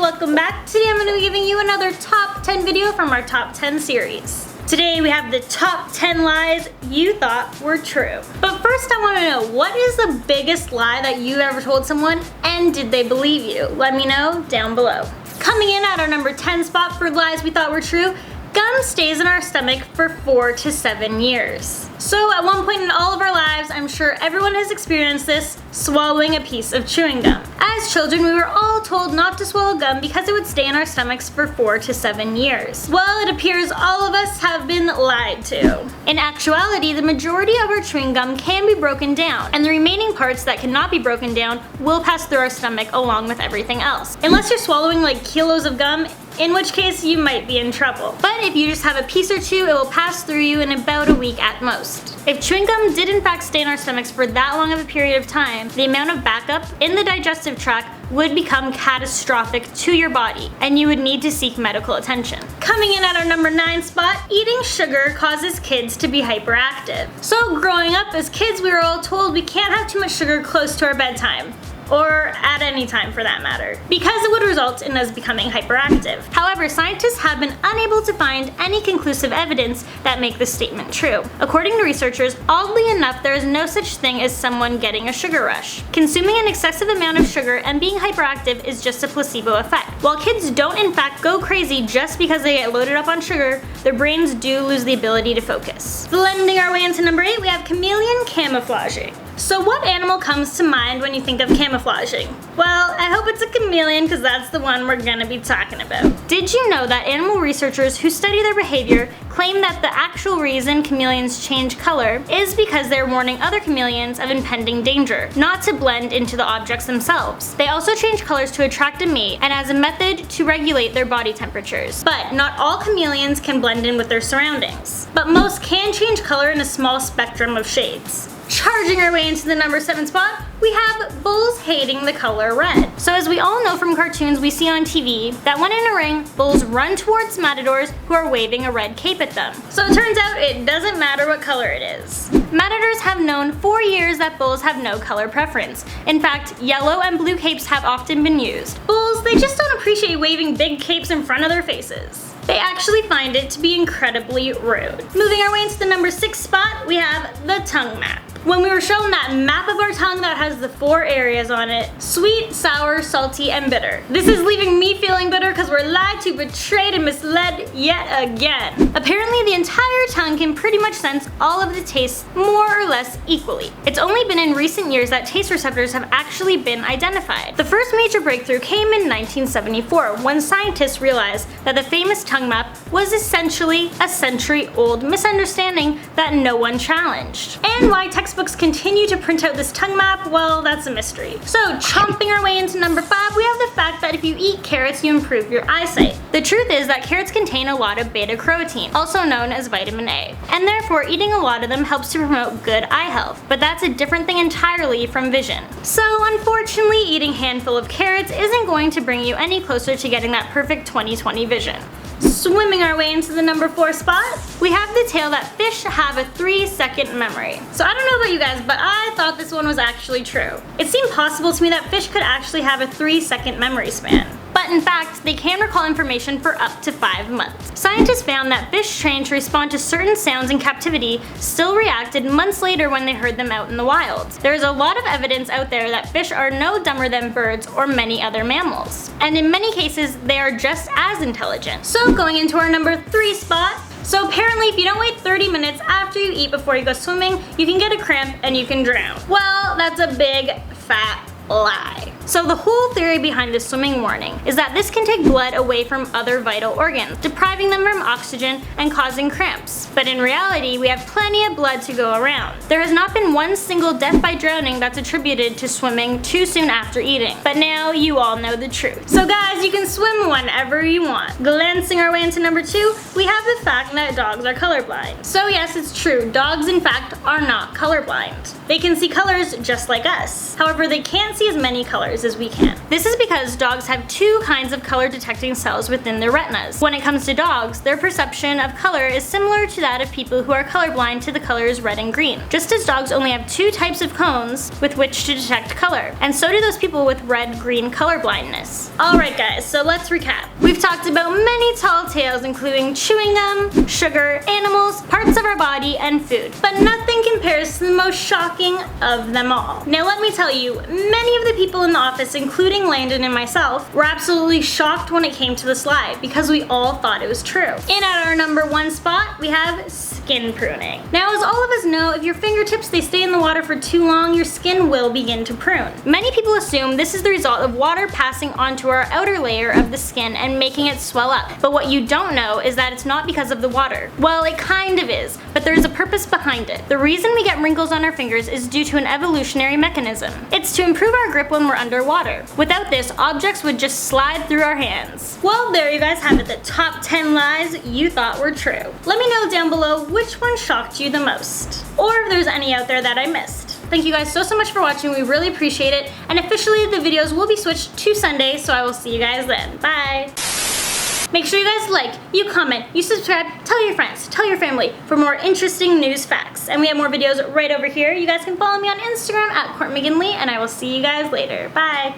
welcome back. Today I'm going to be giving you another top 10 video from our top 10 series. Today we have the top 10 lies you thought were true. But first I want to know, what is the biggest lie that you ever told someone, and did they believe you? Let me know down below. Coming in at our number 10 spot for lies we thought were true, gum stays in our stomach for 4 to 7 years. So at one point in all of our lives, I'm sure everyone has experienced this, swallowing a piece of chewing gum. As children, we were all told not to swallow gum because it would stay in our stomachs for 4 to 7 years. Well, it appears all of us have been lied to. In actuality, the majority of our chewing gum can be broken down, and the remaining parts that cannot be broken down will pass through our stomach along with everything else. Unless you're swallowing like kilos of gum, in which case you might be in trouble. But if you just have a piece or two, it will pass through you in about a week at most. If chewing gum did in fact stay in our stomachs for that long of a period of time, the amount of backup in the digestive tract would become catastrophic to your body, and you would need to seek medical attention. Coming in at our number 9 spot, eating sugar causes kids to be hyperactive. So growing up as kids, we were all told we can't have too much sugar close to our bedtime. Or at any time for that matter, because it would result in us becoming hyperactive. However, scientists have been unable to find any conclusive evidence that make this statement true. According to researchers, oddly enough, there is no such thing as someone getting a sugar rush. Consuming an excessive amount of sugar and being hyperactive is just a placebo effect. While kids don't in fact go crazy just because they get loaded up on sugar, their brains do lose the ability to focus. Blending our way into number 8, we have chameleon camouflaging. So what animal comes to mind when you think of camouflaging? Well, I hope it's a chameleon because that's the one we're gonna be talking about. Did you know that animal researchers who study their behavior claim that the actual reason chameleons change color is because they're warning other chameleons of impending danger, not to blend into the objects themselves. They also change colors to attract a mate and as a method to regulate their body temperatures. But not all chameleons can blend in with their surroundings. But most can change color in a small spectrum of shades. Charging our way into the number 7 spot, we have bulls hating the color red. So as we all know from cartoons we see on TV, that when in a ring, bulls run towards matadors who are waving a red cape at them. So it turns out it doesn't matter what color it is. Matadors have known for years that bulls have no color preference. In fact, yellow and blue capes have often been used. Bulls, they just don't appreciate waving big capes in front of their faces. They actually find it to be incredibly rude. Moving our way into the number 6 spot, we have the tongue map. When we were shown that map of our tongue that has the 4 areas on it, sweet, sour, salty, and bitter. This is leaving me feeling bitter because we're lied to, betrayed, and misled yet again. Apparently the entire tongue can pretty much sense all of the tastes more or less equally. It's only been in recent years that taste receptors have actually been identified. The first major breakthrough came in 1974 when scientists realized that the famous tongue map was essentially a century-old misunderstanding that no one challenged. And why textbooks continue to print out this tongue map, well, that's a mystery. So chomping our way into number 5, we have the fact that if you eat carrots, you improve your eyesight. The truth is that carrots contain a lot of beta-carotene, also known as vitamin A, and therefore eating a lot of them helps to promote good eye health, but that's a different thing entirely from vision. So unfortunately, eating a handful of carrots isn't going to bring you any closer to getting that perfect 20/20 vision. Swimming our way into the number 4 spot, we have the tale that fish have a 3-second memory. So I don't know about you guys, but I thought this one was actually true. It seemed possible to me that fish could actually have a 3-second memory span. But in fact, they can recall information for up to 5 months. Scientists found that fish trained to respond to certain sounds in captivity still reacted months later when they heard them out in the wild. There is a lot of evidence out there that fish are no dumber than birds or many other mammals. And in many cases, they are just as intelligent. So going into our number 3 spot, so apparently if you don't wait 30 minutes after you eat before you go swimming, you can get a cramp and you can drown. Well, that's a big fat lie. So the whole theory behind this swimming warning is that this can take blood away from other vital organs, depriving them from oxygen and causing cramps. But in reality, we have plenty of blood to go around. There has not been one single death by drowning that's attributed to swimming too soon after eating. But now you all know the truth. So guys, you can swim whenever you want. Glancing our way into number 2, we have the fact that dogs are colorblind. So yes, it's true, dogs in fact are not colorblind. They can see colors just like us. However, they can't see as many colors colors as we can. This is because dogs have two kinds of color detecting cells within their retinas. When it comes to dogs, their perception of color is similar to that of people who are colorblind to the colors red and green. Just as dogs only have two types of cones with which to detect color, and so do those people with red-green color blindness. Alright guys, so let's recap. We've talked about many tall tales including chewing gum, sugar, animals, parts of our body, and food. But nothing compares to the most shocking of them all. Now let me tell you, many of the people in the office, including Landon and myself, were absolutely shocked when it came to this lie because we all thought it was true. And at our number one spot, we have skin pruning. Now as all of us know, if your fingertips they stay in the water for too long, your skin will begin to prune. Many people assume this is the result of water passing onto our outer layer of the skin and making it swell up. But what you don't know is that it's not because of the water. Well, it kind of is, but there's a purpose behind it. The reason we get wrinkles on our fingers is due to an evolutionary mechanism. It's to improve our grip when we're underwater. Without this, objects would just slide through our hands. Well, there you guys have it, the top 10 lies you thought were true. Let me know down below which one shocked you the most, or if there's any out there that I missed. Thank you guys so much for watching, we really appreciate it, and officially the videos will be switched to Sunday, so I will see you guys then. Bye! Make sure you guys like, you comment, you subscribe, tell your friends, tell your family for more interesting news facts. And we have more videos right over here. You guys can follow me on Instagram at Court McGinley, and I will see you guys later. Bye!